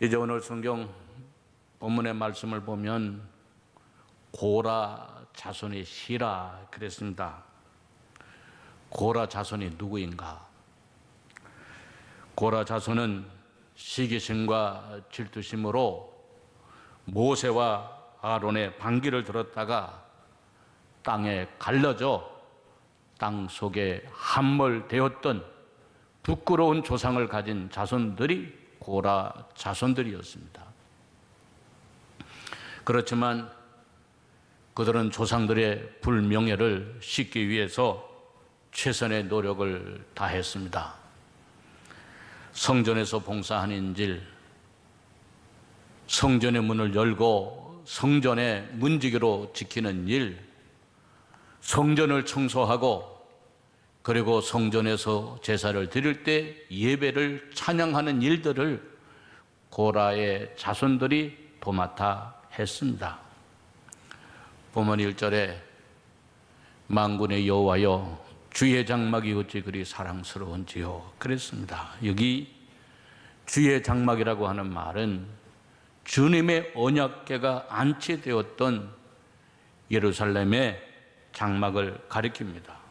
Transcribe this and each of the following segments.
이제 오늘 성경 본문의 말씀을 보면 고라 자손의 시라 그랬습니다. 고라 자손이 누구인가? 고라 자손은 시기심과 질투심으로 모세와 아론의 반기를 들었다가 땅에 갈라져 땅 속에 함몰되었던 부끄러운 조상을 가진 자손들이 고라 자손들이었습니다. 그렇지만 그들은 조상들의 불명예를 씻기 위해서 최선의 노력을 다했습니다. 성전에서 봉사하는 일, 성전의 문을 열고 성전의 문지기로 지키는 일, 성전을 청소하고 그리고 성전에서 제사를 드릴 때 예배를 찬양하는 일들을 고라의 자손들이 도맡아 했습니다. 본문 1절에 만군의 여호와여 주의 장막이 어찌 그리 사랑스러운지요 그랬습니다. 여기 주의 장막이라고 하는 말은 주님의 언약궤가 안치되었던 예루살렘의 장막을 가리킵니다.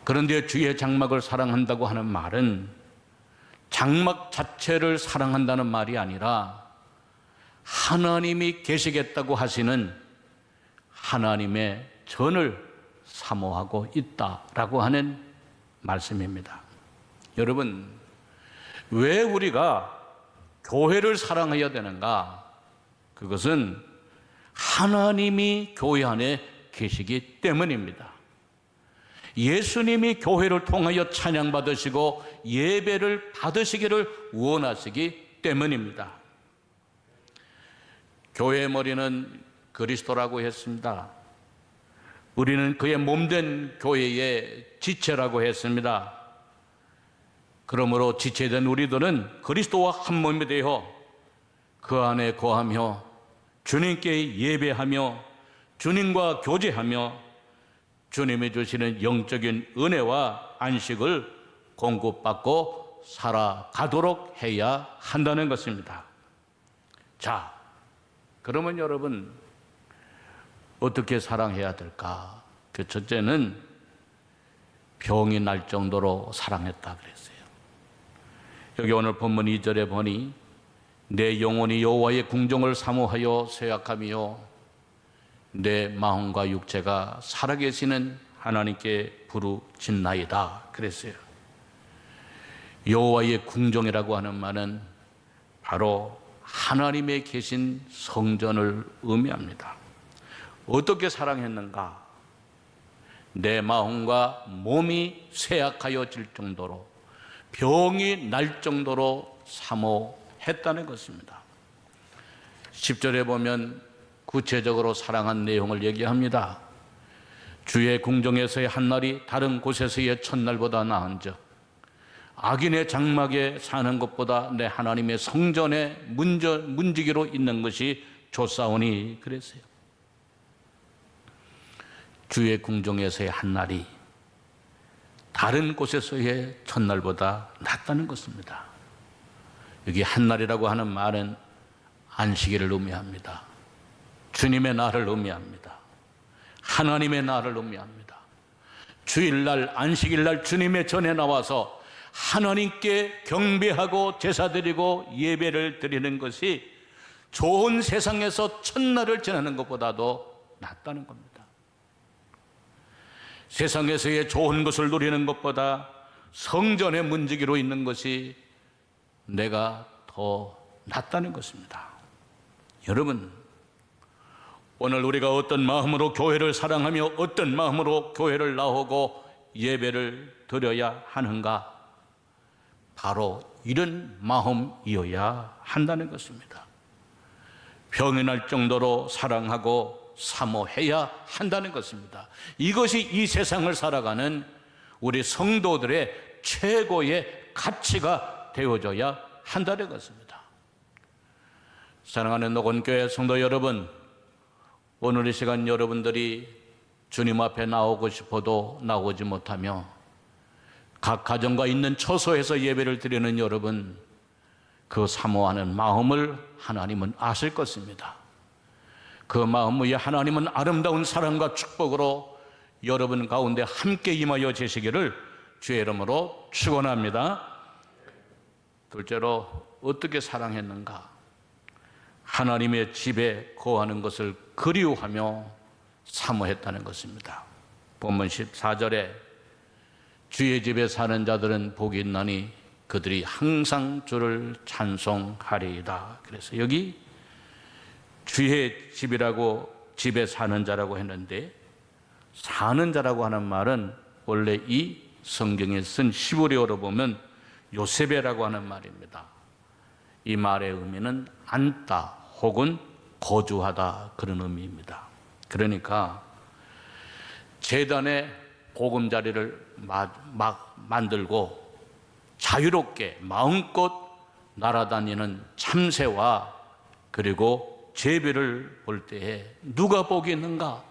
그런데 주의 장막을 사랑한다고 하는 말은 장막 자체를 사랑한다는 말이 아니라 하나님이 계시겠다고 하시는 하나님의 전을 사모하고 있다라고 하는 말씀입니다. 여러분, 왜 우리가 교회를 사랑해야 되는가? 그것은 하나님이 교회 안에 계시기 때문입니다. 예수님이 교회를 통하여 찬양받으시고 예배를 받으시기를 원하시기 때문입니다. 교회의 머리는 그리스도라고 했습니다. 우리는 그의 몸된 교회의 지체라고 했습니다. 그러므로 지체된 우리들은 그리스도와 한 몸이 되어 그 안에 거하며 주님께 예배하며 주님과 교제하며 주님이 주시는 영적인 은혜와 안식을 공급받고 살아가도록 해야 한다는 것입니다. 자, 그러면 여러분 어떻게 사랑해야 될까? 그 첫째는 병이 날 정도로 사랑했다 그랬어요. 여기 오늘 본문 2절에 보니 내 영혼이 여호와의 궁정을 사모하여 쇠약하며 내 마음과 육체가 살아계시는 하나님께 부르짖나이다 그랬어요. 여호와의 궁정이라고 하는 말은 바로 하나님의 계신 성전을 의미합니다. 어떻게 사랑했는가? 내 마음과 몸이 쇠약하여질 정도로 병이 날 정도로 사모했다는 것입니다. 10절에 보면 구체적으로 사랑한 내용을 얘기합니다. 주의 궁정에서의 한날이 다른 곳에서의 첫날보다 나은즉 악인의 장막에 사는 것보다 내 하나님의 성전에 문지기로 있는 것이 좋사오니 그랬어요. 주의 궁정에서의 한날이 다른 곳에서의 첫날보다 낫다는 것입니다. 여기 한날이라고 하는 말은 안식일을 의미합니다. 주님의 날을 의미합니다. 하나님의 날을 의미합니다. 주일날, 안식일날 주님의 전에 나와서 하나님께 경배하고 제사드리고 예배를 드리는 것이 좋은 세상에서 첫날을 지내는 것보다도 낫다는 겁니다. 세상에서의 좋은 것을 누리는 것보다 성전의 문지기로 있는 것이 내가 더 낫다는 것입니다. 여러분, 오늘 우리가 어떤 마음으로 교회를 사랑하며 어떤 마음으로 교회를 나오고 예배를 드려야 하는가? 바로 이런 마음이어야 한다는 것입니다. 병이 날 정도로 사랑하고 사모해야 한다는 것입니다. 이것이 이 세상을 살아가는 우리 성도들의 최고의 가치가 되어져야 한다는 것입니다. 사랑하는 녹원교회 성도 여러분, 오늘 이 시간 여러분들이 주님 앞에 나오고 싶어도 나오지 못하며 각 가정과 있는 처소에서 예배를 드리는 여러분, 그 사모하는 마음을 하나님은 아실 것입니다. 그 마음 위에 하나님은 아름다운 사랑과 축복으로 여러분 가운데 함께 임하여 계시기를 주의 이름으로 축원합니다. 둘째로 어떻게 사랑했는가? 하나님의 집에 거하는 것을 그리워하며 사모했다는 것입니다. 본문 14절에 주의 집에 사는 자들은 복이 있나니 그들이 항상 주를 찬송하리이다. 그래서 여기 주의 집이라고 집에 사는 자라고 했는데, 사는 자라고 하는 말은 원래 이 성경에 쓴 히브리어로 보면 요세베라고 하는 말입니다. 이 말의 의미는 앉다 혹은 거주하다, 그런 의미입니다. 그러니까 제단에 보금자리를 막 만들고 자유롭게 마음껏 날아다니는 참새와 그리고 제비를 볼 때에 누가 복이 있는가?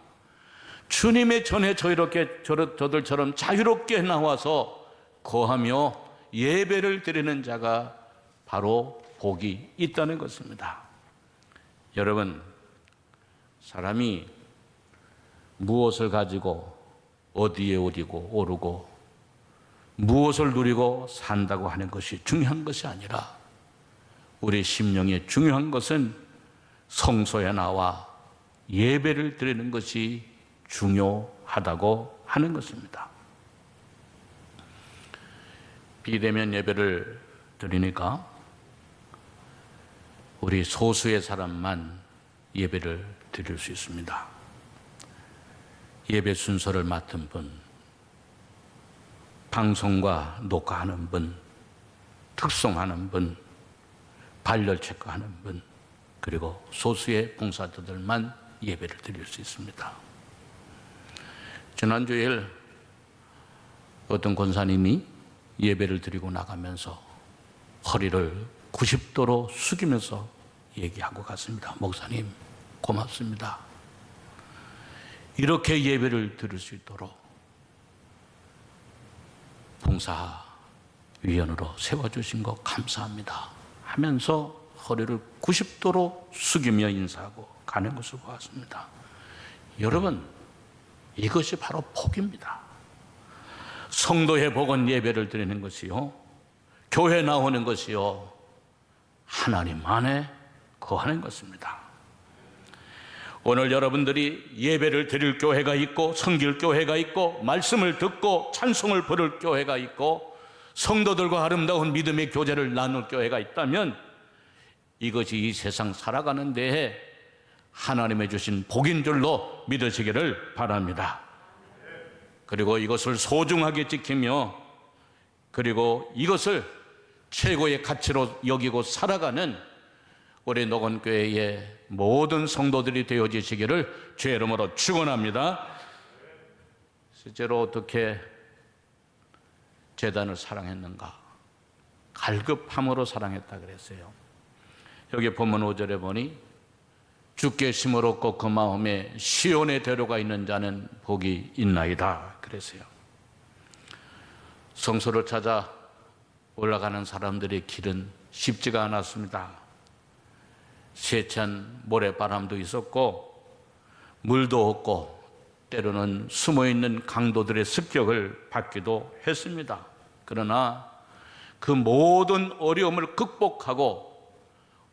주님의 전에 저들처럼 자유롭게 나와서 거하며 예배를 드리는 자가 바로 복이 있다는 것입니다. 여러분, 사람이 무엇을 가지고 어디에 오르고 무엇을 누리고 산다고 하는 것이 중요한 것이 아니라, 우리 심령에 중요한 것은 성소에 나와 예배를 드리는 것이 중요하다고 하는 것입니다. 비대면 예배를 드리니까 우리 소수의 사람만 예배를 드릴 수 있습니다. 예배 순서를 맡은 분, 방송과 녹화하는 분, 특송하는 분, 발열 체크하는 분, 그리고 소수의 봉사자들만 예배를 드릴 수 있습니다. 지난주일 어떤 권사님이 예배를 드리고 나가면서 허리를 90도로 숙이면서 얘기하고 갔습니다. 목사님, 고맙습니다. 이렇게 예배를 드릴 수 있도록 봉사위원으로 세워주신 것 감사합니다 하면서 허리를 90도로 숙이며 인사하고 가는 것을 보았습니다. 여러분, 이것이 바로 복입니다. 성도의 복은 예배를 드리는 것이요, 교회 나오는 것이요, 하나님 안에 거하는 것입니다. 오늘 여러분들이 예배를 드릴 교회가 있고, 섬길 교회가 있고, 말씀을 듣고 찬송을 부를 교회가 있고, 성도들과 아름다운 믿음의 교제를 나눌 교회가 있다면, 이것이 이 세상 살아가는 데에 하나님의 주신 복인 줄로 믿으시기를 바랍니다. 그리고 이것을 소중하게 지키며, 그리고 이것을 최고의 가치로 여기고 살아가는 우리 노건교회의 모든 성도들이 되어지시기를 주의 이름으로 축원합니다. 실제로 어떻게 제단을 사랑했는가? 갈급함으로 사랑했다 그랬어요. 여기 본문 5절에 보니 주께 심을 얻고 그 마음에 시온의 대로가 있는 자는 복이 있나이다 그랬어요. 성소를 찾아 올라가는 사람들의 길은 쉽지가 않았습니다. 세찬 모래바람도 있었고 물도 없고 때로는 숨어있는 강도들의 습격을 받기도 했습니다. 그러나 그 모든 어려움을 극복하고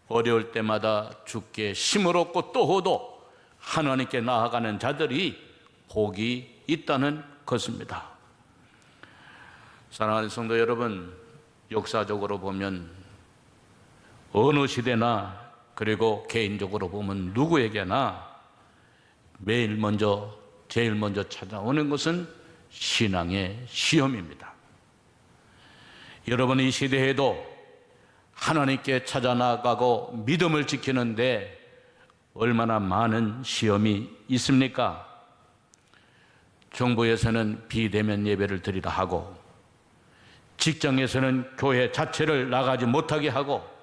어려울 때마다 주께 힘을 얻고 또 얻어 하나님께 나아가는 자들이 복이 있다는 것입니다. 사랑하는 성도 여러분, 역사적으로 보면 어느 시대나 그리고 개인적으로 보면 누구에게나 제일 먼저 찾아오는 것은 신앙의 시험입니다. 여러분, 이 시대에도 하나님께 찾아 나가고 믿음을 지키는데 얼마나 많은 시험이 있습니까? 정부에서는 비대면 예배를 드리라 하고, 직장에서는 교회 자체를 나가지 못하게 하고,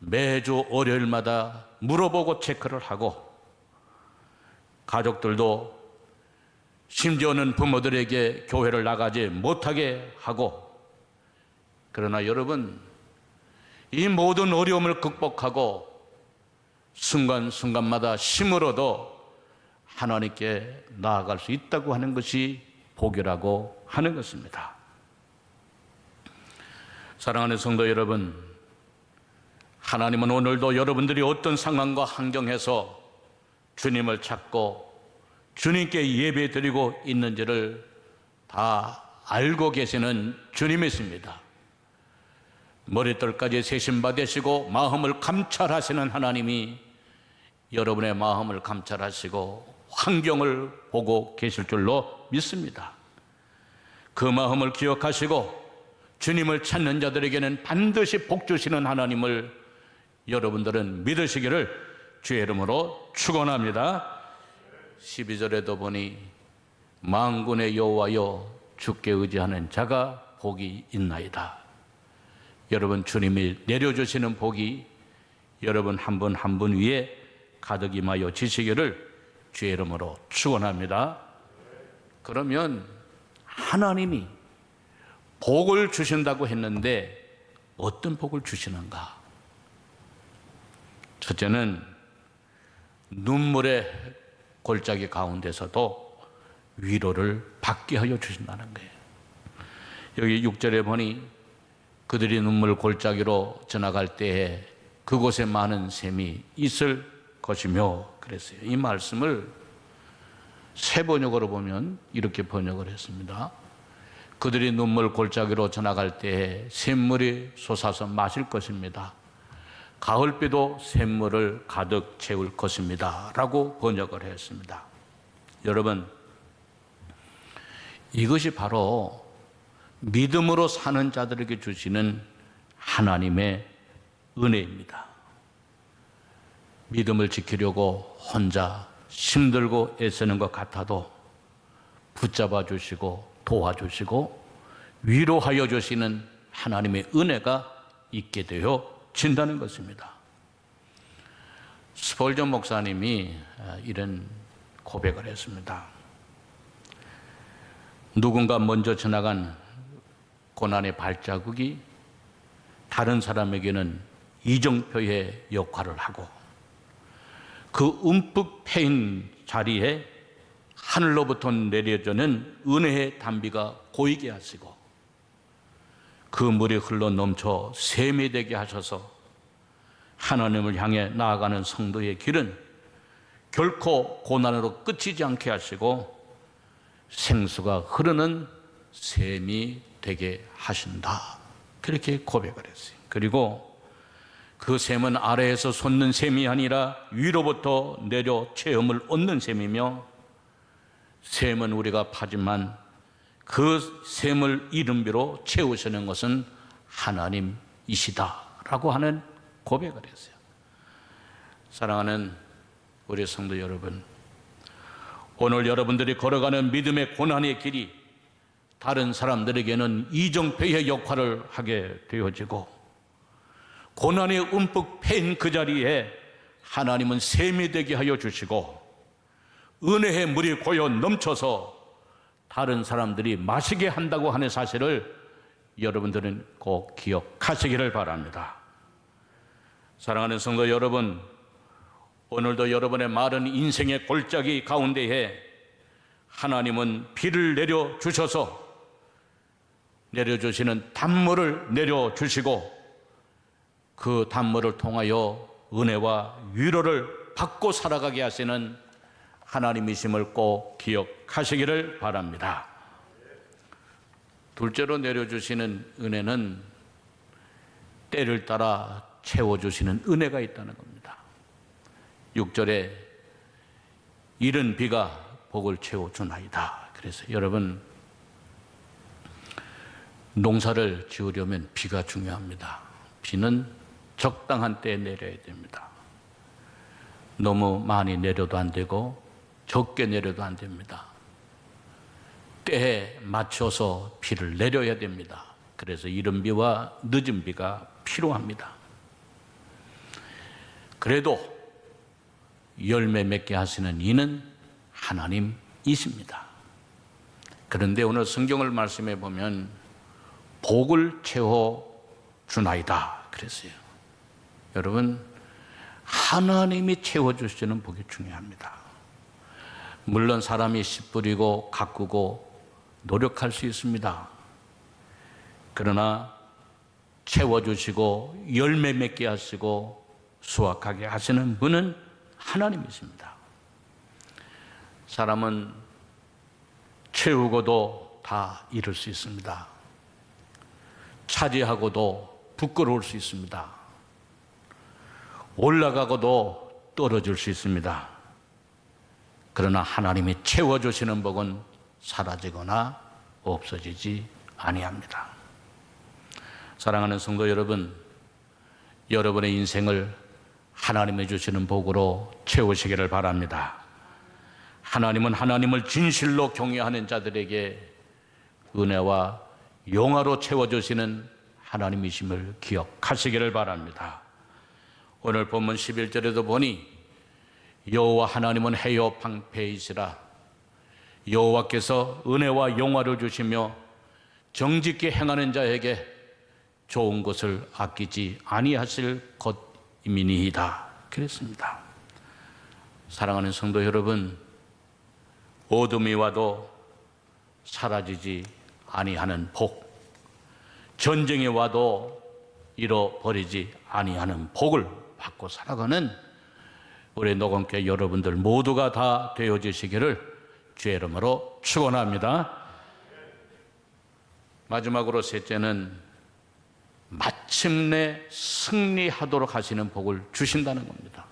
매주 월요일마다 물어보고 체크를 하고, 가족들도 심지어는 부모들에게 교회를 나가지 못하게 하고, 그러나 여러분, 이 모든 어려움을 극복하고 순간순간마다 힘으로도 하나님께 나아갈 수 있다고 하는 것이 복이라고 하는 것입니다. 사랑하는 성도 여러분, 하나님은 오늘도 여러분들이 어떤 상황과 환경에서 주님을 찾고 주님께 예배드리고 있는지를 다 알고 계시는 주님이십니다. 머리털까지 세심받으시고 마음을 감찰하시는 하나님이 여러분의 마음을 감찰하시고 환경을 보고 계실 줄로 믿습니다. 그 마음을 기억하시고 주님을 찾는 자들에게는 반드시 복 주시는 하나님을 여러분들은 믿으시기를 주의 이름으로 축원합니다. 12절에도 보니 만군의 여호와여 주께 의지하는 자가 복이 있나이다. 여러분, 주님이 내려주시는 복이 여러분 한 분 한 분 위에 가득 임하여 지시기를 주의 이름으로 축원합니다. 그러면 하나님이 복을 주신다고 했는데 어떤 복을 주시는가? 첫째는 눈물의 골짜기 가운데서도 위로를 받게 하여 주신다는 거예요. 여기 6절에 보니 그들이 눈물 골짜기로 지나갈 때에 그곳에 많은 샘이 있을 것이며 그랬어요. 이 말씀을 새 번역으로 보면 이렇게 번역을 했습니다. 그들이 눈물 골짜기로 지나갈 때에 샘물이 솟아서 마실 것입니다. 가을비도 샘물을 가득 채울 것입니다. 라고 번역을 했습니다. 여러분, 이것이 바로 믿음으로 사는 자들에게 주시는 하나님의 은혜입니다. 믿음을 지키려고 혼자 힘들고 애쓰는 것 같아도 붙잡아 주시고 도와주시고 위로하여 주시는 하나님의 은혜가 있게 되어 진다는 것입니다. 스폴전 목사님이 이런 고백을 했습니다. 누군가 먼저 지나간 고난의 발자국이 다른 사람에게는 이정표의 역할을 하고 그 움푹 패인 자리에 하늘로부터 내려주는 은혜의 단비가 고이게 하시고 그 물이 흘러 넘쳐 샘이 되게 하셔서 하나님을 향해 나아가는 성도의 길은 결코 고난으로 끝이지 않게 하시고 생수가 흐르는 샘이 되게 하신다. 그렇게 고백을 했어요. 그리고 그 샘은 아래에서 솟는 샘이 아니라 위로부터 내려 체험을 얻는 샘이며 샘은 우리가 파지만 그 샘을 이름비로 채우시는 것은 하나님이시다라고 하는 고백을 했어요. 사랑하는 우리 성도 여러분, 오늘 여러분들이 걸어가는 믿음의 고난의 길이 다른 사람들에게는 이정표의 역할을 하게 되어지고 고난에 움푹 패인 그 자리에 하나님은 샘이 되게 하여 주시고 은혜의 물이 고여 넘쳐서 다른 사람들이 마시게 한다고 하는 사실을 여러분들은 꼭 기억하시기를 바랍니다. 사랑하는 성도 여러분, 오늘도 여러분의 마른 인생의 골짜기 가운데에 하나님은 비를 내려주셔서 내려주시는 단물을 내려주시고 그 단물을 통하여 은혜와 위로를 받고 살아가게 하시는 하나님이심을 꼭 기억하시기를 바랍니다. 둘째로 내려주시는 은혜는 때를 따라 채워주시는 은혜가 있다는 겁니다. 6절에 이른 비가 복을 채워주나이다. 그래서 여러분, 농사를 지으려면 비가 중요합니다. 비는 적당한 때에 내려야 됩니다. 너무 많이 내려도 안 되고 적게 내려도 안 됩니다. 때에 맞춰서 비를 내려야 됩니다. 그래서 이른 비와 늦은 비가 필요합니다. 그래도 열매 맺게 하시는 이는 하나님이십니다. 그런데 오늘 성경을 말씀해 보면 복을 채워 주나이다 그랬어요. 여러분, 하나님이 채워주시는 복이 중요합니다. 물론 사람이 씨 뿌리고 가꾸고 노력할 수 있습니다. 그러나 채워주시고 열매 맺게 하시고 수확하게 하시는 분은 하나님이십니다. 사람은 채우고도 다 잃을 수 있습니다. 차지하고도 부끄러울 수 있습니다. 올라가고도 떨어질 수 있습니다. 그러나 하나님이 채워주시는 복은 사라지거나 없어지지 아니합니다. 사랑하는 성도 여러분, 여러분의 인생을 하나님이 주시는 복으로 채우시기를 바랍니다. 하나님은 하나님을 진실로 경외하는 자들에게 은혜와 영화로 채워주시는 하나님이심을 기억하시기를 바랍니다. 오늘 본문 11절에도 보니 여호와 하나님은 해요 방패이시라. 여호와께서 은혜와 영화를 주시며 정직히 행하는 자에게 좋은 것을 아끼지 아니하실 것임이니이다. 그랬습니다. 사랑하는 성도 여러분, 어둠이 와도 사라지지 아니하는 복, 전쟁이 와도 잃어버리지 아니하는 복을 받고 살아가는 우리 녹음교회 여러분들 모두가 다 되어주시기를 주의 이름으로 축원합니다. 마지막으로 셋째는 마침내 승리하도록 하시는 복을 주신다는 겁니다.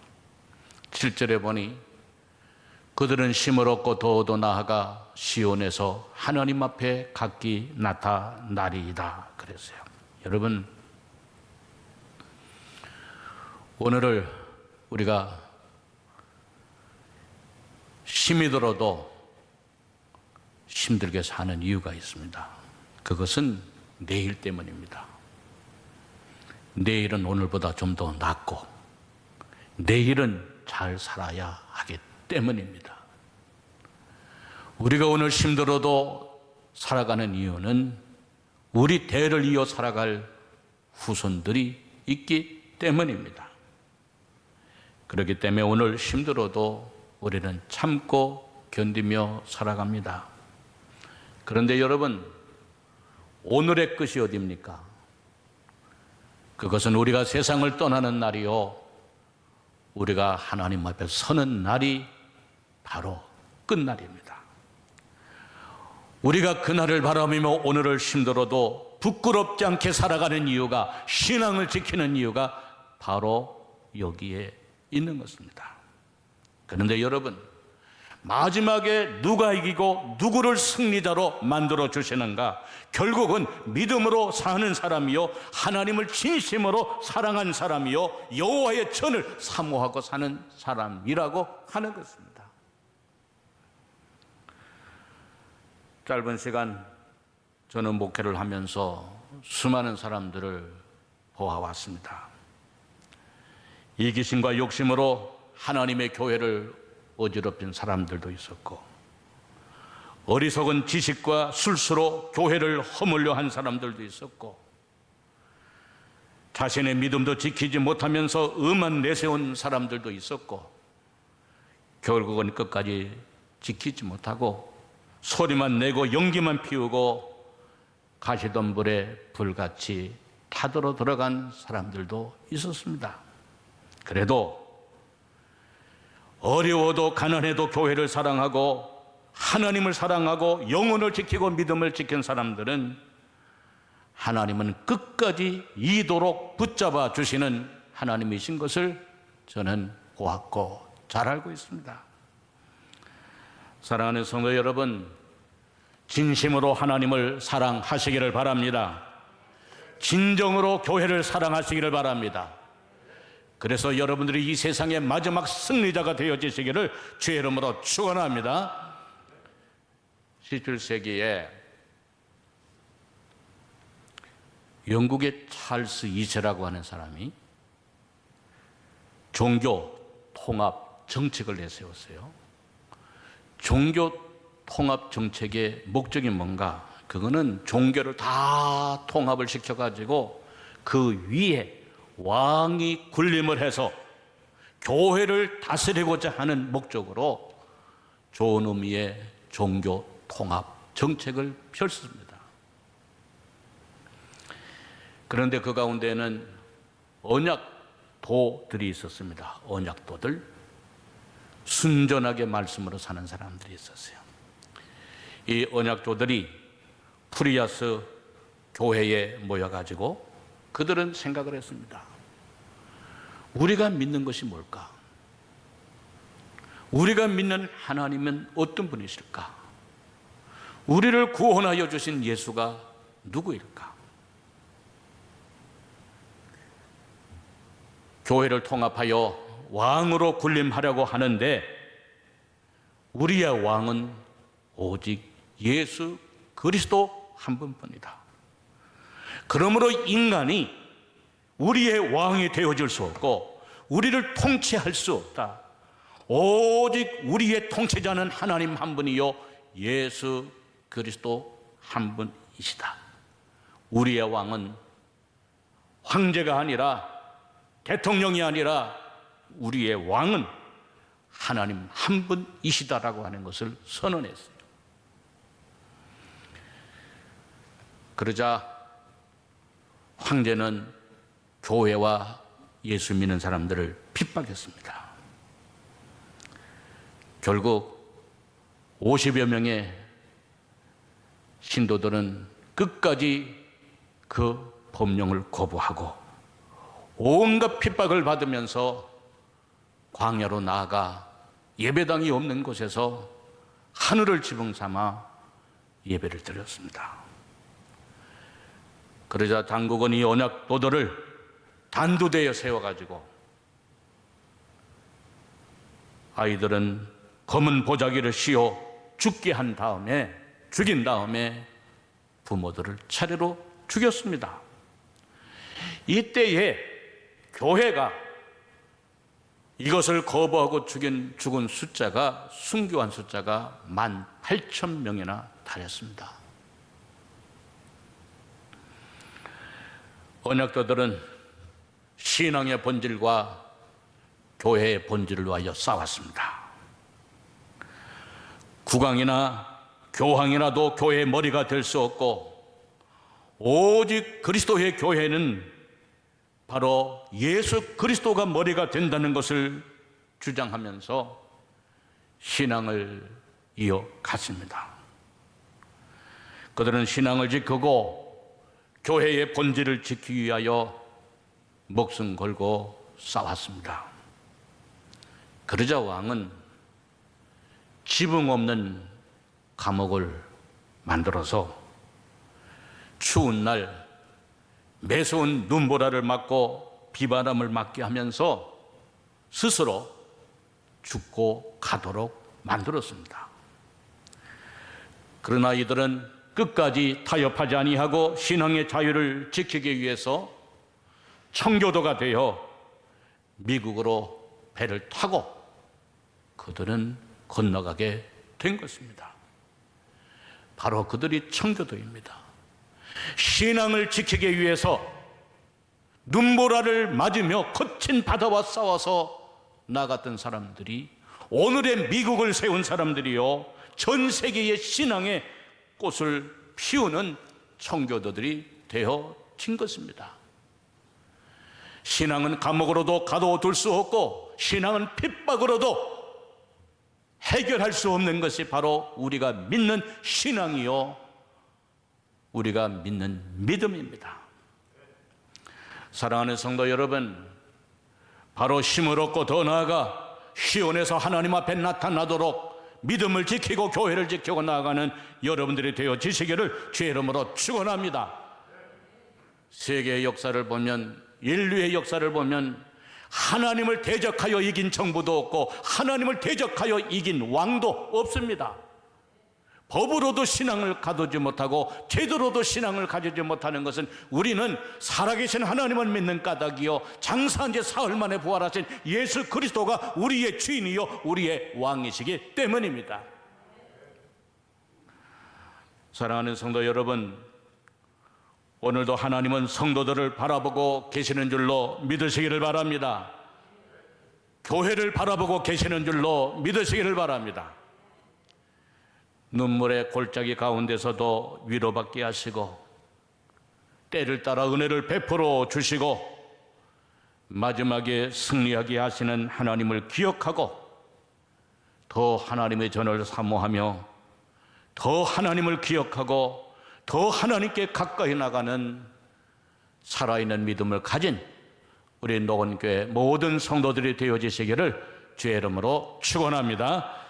7절에 보니 그들은 쉼을 얻고 더도 나아가 시온에서 하나님 앞에 각기 나타나리이다 그랬어요. 여러분, 오늘을 우리가 힘이 들어도 힘들게 사는 이유가 있습니다. 그것은 내일 때문입니다. 내일은 오늘보다 좀 더 낫고 내일은 잘 살아야 하기 때문입니다. 우리가 오늘 힘들어도 살아가는 이유는 우리 대를 이어 살아갈 후손들이 있기 때문입니다. 그렇기 때문에 오늘 힘들어도 우리는 참고 견디며 살아갑니다. 그런데 여러분, 오늘의 끝이 어디입니까? 그것은 우리가 세상을 떠나는 날이요, 우리가 하나님 앞에 서는 날이 바로 끝날입니다. 우리가 그날을 바라보며 오늘을 힘들어도 부끄럽지 않게 살아가는 이유가, 신앙을 지키는 이유가 바로 여기에 있는 것입니다. 그런데 여러분, 마지막에 누가 이기고 누구를 승리자로 만들어 주시는가? 결국은 믿음으로 사는 사람이요, 하나님을 진심으로 사랑한 사람이요, 여호와의 전을 사모하고 사는 사람이라고 하는 것입니다. 짧은 시간 저는 목회를 하면서 수많은 사람들을 보아왔습니다. 이기심과 욕심으로 하나님의 교회를 어지럽힌 사람들도 있었고, 어리석은 지식과 술수로 교회를 허물려 한 사람들도 있었고, 자신의 믿음도 지키지 못하면서 음만 내세운 사람들도 있었고, 결국은 끝까지 지키지 못하고 소리만 내고 연기만 피우고 가시던 불에 불같이 타들어 들어간 사람들도 있었습니다. 그래도 어려워도 가난해도 교회를 사랑하고 하나님을 사랑하고 영혼을 지키고 믿음을 지킨 사람들은 하나님은 끝까지 이도록 붙잡아 주시는 하나님이신 것을 저는 보았고 잘 알고 있습니다. 사랑하는 성도 여러분, 진심으로 하나님을 사랑하시기를 바랍니다. 진정으로 교회를 사랑하시기를 바랍니다. 그래서 여러분들이 이 세상의 마지막 승리자가 되어지시기를 주의 이름으로 축원합니다. 17세기에 영국의 찰스 2세라고 하는 사람이 종교 통합 정책을 내세웠어요. 종교 통합 정책의 목적이 뭔가? 그거는 종교를 다 통합을 시켜가지고 그 위에 왕이 군림을 해서 교회를 다스리고자 하는 목적으로 좋은 의미의 종교 통합 정책을 펼쳤습니다. 그런데 그 가운데에는 언약도들이 있었습니다. 언약도들, 순전하게 말씀으로 사는 사람들이 있었어요. 이 언약도들이 프리아스 교회에 모여가지고 그들은 생각을 했습니다. 우리가 믿는 것이 뭘까? 우리가 믿는 하나님은 어떤 분이실까? 우리를 구원하여 주신 예수가 누구일까? 교회를 통합하여 왕으로 군림하려고 하는데 우리의 왕은 오직 예수 그리스도 한 분뿐이다. 그러므로 인간이 우리의 왕이 되어줄 수 없고 우리를 통치할 수 없다. 오직 우리의 통치자는 하나님 한 분이요 예수 그리스도 한 분이시다. 우리의 왕은 황제가 아니라 대통령이 아니라 우리의 왕은 하나님 한 분이시다라고 하는 것을 선언했어요. 그러자 황제는 교회와 예수 믿는 사람들을 핍박했습니다. 결국 50여 명의 신도들은 끝까지 그 법령을 거부하고 온갖 핍박을 받으면서 광야로 나아가 예배당이 없는 곳에서 하늘을 지붕 삼아 예배를 드렸습니다. 그러자 당국은 이 언약도들을 단두대에 세워가지고 아이들은 검은 보자기를 씌워 죽인 다음에 부모들을 차례로 죽였습니다. 이때에 교회가 이것을 거부하고 죽은 숫자가 순교한 숫자가 18,000명이나 달했습니다. 언약도들은 신앙의 본질과 교회의 본질을 위하여 싸웠습니다. 국왕이나 교황이라도 교회의 머리가 될 수 없고 오직 그리스도의 교회는 바로 예수 그리스도가 머리가 된다는 것을 주장하면서 신앙을 이어갔습니다. 그들은 신앙을 지키고 교회의 본질을 지키기 위하여 목숨 걸고 싸웠습니다. 그러자 왕은 지붕 없는 감옥을 만들어서 추운 날 매서운 눈보라를 맞고 비바람을 맞게 하면서 스스로 죽고 가도록 만들었습니다. 그러나 이들은 끝까지 타협하지 아니하고 신앙의 자유를 지키기 위해서 청교도가 되어 미국으로 배를 타고 그들은 건너가게 된 것입니다. 바로 그들이 청교도입니다. 신앙을 지키기 위해서 눈보라를 맞으며 거친 바다와 싸워서 나갔던 사람들이 오늘의 미국을 세운 사람들이요 전 세계의 신앙의 꽃을 피우는 청교도들이 되어진 것입니다. 신앙은 감옥으로도 가둬둘 수 없고 신앙은 핍박으로도 해결할 수 없는 것이 바로 우리가 믿는 신앙이요 우리가 믿는 믿음입니다. 사랑하는 성도 여러분, 바로 힘을 얻고 더 나아가 시온에서 하나님 앞에 나타나도록 믿음을 지키고 교회를 지키고 나아가는 여러분들이 되어지시기를 주의 이름으로 축원합니다. 세계의 역사를 보면, 인류의 역사를 보면 하나님을 대적하여 이긴 정부도 없고 하나님을 대적하여 이긴 왕도 없습니다. 법으로도 신앙을 가두지 못하고 제대로도 신앙을 가지지 못하는 것은 우리는 살아계신 하나님을 믿는 까닭이요 장사한 지 사흘 만에 부활하신 예수 그리스도가 우리의 주인이요 우리의 왕이시기 때문입니다. 사랑하는 성도 여러분, 오늘도 하나님은 성도들을 바라보고 계시는 줄로 믿으시기를 바랍니다. 교회를 바라보고 계시는 줄로 믿으시기를 바랍니다. 눈물의 골짜기 가운데서도 위로받게 하시고 때를 따라 은혜를 베풀어 주시고 마지막에 승리하게 하시는 하나님을 기억하고 더 하나님의 전을 사모하며 더 하나님을 기억하고 더 하나님께 가까이 나가는 살아있는 믿음을 가진 우리 노원교회 모든 성도들이 되어지시기를 주의 이름으로 축원합니다.